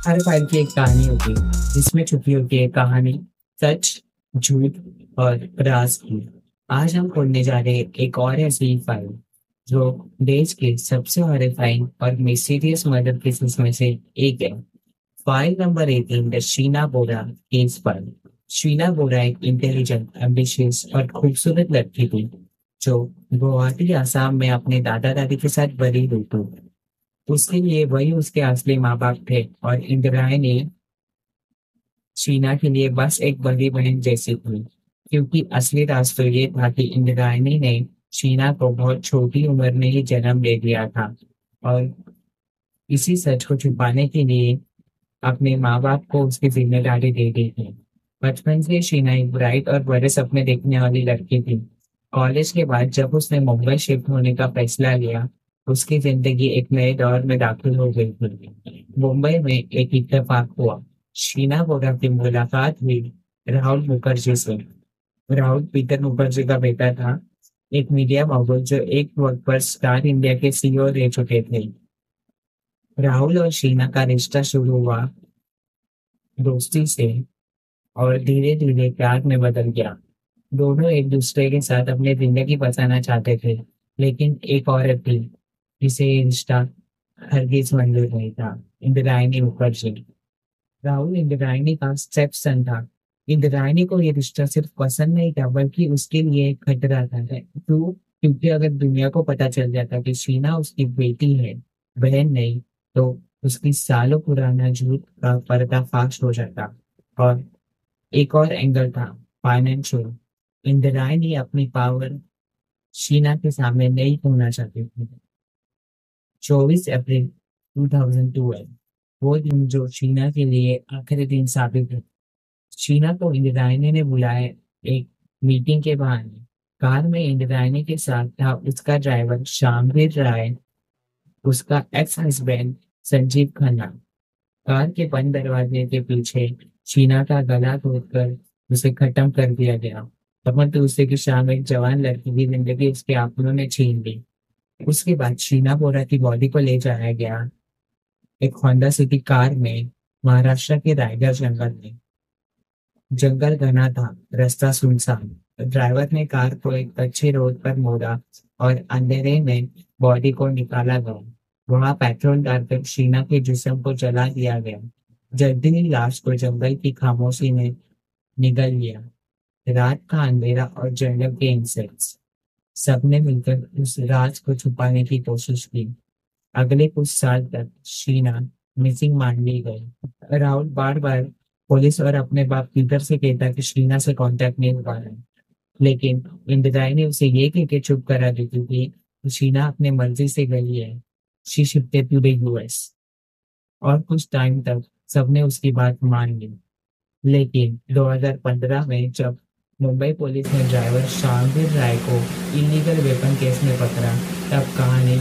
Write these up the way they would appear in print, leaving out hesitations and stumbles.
हर file की एक कहानी होती है जिसमें छुपी होती है कहानी, सच, झूठ और राज की। आज हम खोलने जा रहे हैं एक और ऐसी फाइल जो देश के सबसे हॉरिफाइंग और मिस्टीरियस मर्डर केसेस में से एक है। File number 18, the Sheena Bora case file. Sheena Bora एक इंटेलिजेंट, एम्बिशियस और खूबसूरत लड़की थी जो गुवाहाटी आसाम में अपने दादा दादी के साथ बड़ी हुई थी। उसके लिए वही उसके असली माँ बाप थे और इंदिरायणी शीना के लिए बस एक बड़ी बहन जैसी थी। क्योंकि असली राज तो ये था कि इंदिरायणी ने शीना को बहुत छोटी उम्र में ही जन्म दे दिया था और इसी सच को छुपाने के लिए अपने माँ बाप को उसकी जिम्मेदारी दे दी थी। बचपन से शीना एक ब्राइट और बड़े सपने देखने वाली लड़की थी। कॉलेज के बाद जब उसने मुंबई शिफ्ट होने का फैसला लिया, उसकी जिंदगी एक नए दौर में दाखिल हो गई थी। मुंबई में एक इत्तेफाक हुआ। शीना बोरा की मुलाकात हुई राहुल मुखर्जी से। राहुल पीटर मुखर्जी का बेटा था, एक मीडिया mogul जो एक वक्त पर स्टार इंडिया के सीईओ रह चुके थे। राहुल और शीना का रिश्ता शुरू हुआ दोस्ती से और धीरे धीरे प्यार में बदल गया। दोनों एक दूसरे के साथ अपनी जिंदगी बसाना चाहते थे, लेकिन एक औरत थी जिसे ये रिश्ता हरगिज मंजूर नहीं था, इंद्रायणी मुखर्जी। राहुल इंद्रायणी का स्टेप सन था। इंद्रायणी को ये रिश्ता सिर्फ पसंद नहीं था बल्कि उसके लिए एक खतरा था। तो क्योंकि अगर दुनिया को पता चल जाता कि शीना उसकी बेटी है, बहन नहीं, तो उसकी सालों पुराना झूठ का पर्दाफाश हो जाता। और एक और एंगल था, फाइनेंशियल। इंदिरायणी अपनी पावर शीना के सामने नहीं खोना चाहती थी। 24 अप्रैल 2012, वो दिन जो शीना के लिए आखिरी दिन साबित हुआ। शीना को इंदिरायणी ने बुलाया एक मीटिंग के बहाने। कार में इंदिरायणी के साथ था उसका ड्राइवर शामवीर राय, उसका ex husband Sanjeev Khanna. Car के बंद दरवाजे के पीछे शीना का गला तोड़कर उसे खत्म कर दिया गया। तब दूसरे की शाम एक जवान लड़की की जिंदगी उसके आंखों ने छीन ली। उसके बाद शीना बोरा की बॉडी को ले जाया गया एक होंडा सिटी कार में महाराष्ट्र के रायगढ़ जंगल में। जंगल घना था, रास्ता सुनसान। ड्राइवर ने कार को एक अच्छे रोड पर मोड़ा और अंधेरे में बॉडी को निकाला गया। वहां पेट्रोल डालकर शीना के जिस्म को जला दिया गया। जल्दी ही लाश को जंगल की खामोशी में निगल लिया। रात का अंधेरा और जंगल के इंसेक्ट्स, सबने मिलकर उस राज को छुपाने की कोशिश की। अगले कुछ साल तक शीना मिसिंग मान ली गई। राहुल बार बार पुलिस और अपने बाप पीटर से कहता कि शीना से कांटेक्ट नहीं हो पा रहा है, लेकिन इंदिराई ने उसे ये कह के चुप करा देती थी कि शीना अपने मर्जी से गई है। She shifted to the US. और कुछ टाइम तक सबने उसकी बात मान ली, लेकिन 2015 में जब मुंबई पुलिस ने ड्राइवर शामवीर राय को इलीगल वेपन केस में पकड़ा, तब कहानी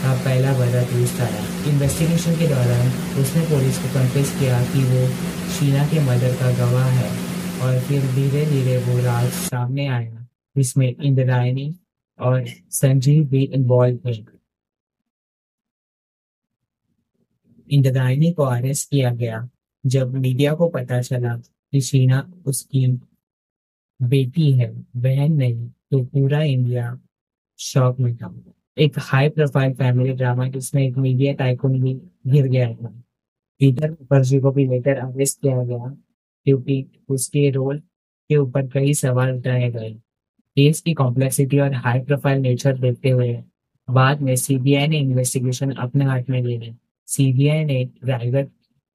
का पहला बड़ा ट्विस्ट आया। इन्वेस्टिगेशन के दौरान उसने पुलिस को कन्फेस किया कि वो शीना के मर्डर का गवाह है। और फिर धीरे धीरे वो राज सामने आया जिसमें इंद्रायणी और संजीव भी इन्वॉल्व थे। इंद्रायणी को अरेस्ट किया गया जब मीडिया को पता चला कि शीना उसकी बेटी है, बहन नहीं। तो पूरा इंडिया शॉक में था। एक हाई प्रोफाइल फैमिली ड्रामा जिसमें एक मीडिया टाइकून भी घिर गया था। पीटर मुखर्जी को भी लेकर अरेस्ट किया गया क्योंकि उसके रोल के ऊपर कई सवाल उठाए गए। केस की कॉम्प्लेक्सिटी और हाई प्रोफाइल नेचर देखते हुए बाद में सीबीआई ने इन्वेस्टिगेशन अपने हाथ में ले ली। सीबीआई ने रायगढ़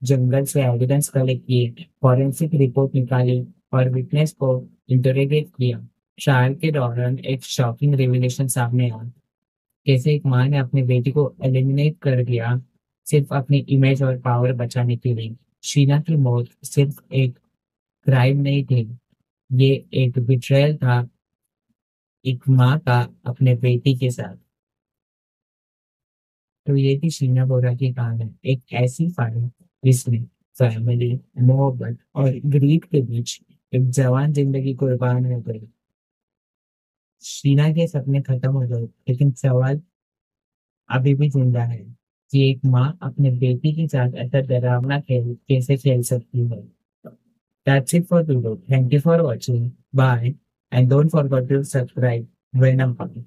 जंगल से एविडेंस कलेक्ट किए, फॉरेंसिक रिपोर्ट निकाली और विटनेस को इंटरोगेट किया। ट्रायल के दौरान एक शॉकिंग रिवीलेशन सामने आया। कैसे एक माँ ने अपनी बेटी को एलिमिनेट कर दिया सिर्फ अपनी इमेज और पावर बचाने के लिए। शीना की मौत सिर्फ एक क्राइम नहीं थी, ये एक बिट्रेयल था, एक माँ का अपने बेटी के साथ। तो ये थी शीना बोरा की कहानी, एक ऐसी फाइल जिसमें फैमिली, मोहब्बत और ग्रीड के बीच एक जवान जिंदगी कुर्बान हो गई। शीना के सपने खत्म हो गए, लेकिन सवाल अभी भी जिंदा है। कि एक माँ अपने बेटी के साथ ऐसा डरावना खेल कैसे खेल सकती है। That's it for today. Thank you for watching. Bye. And don't forget to subscribe when I'm coming.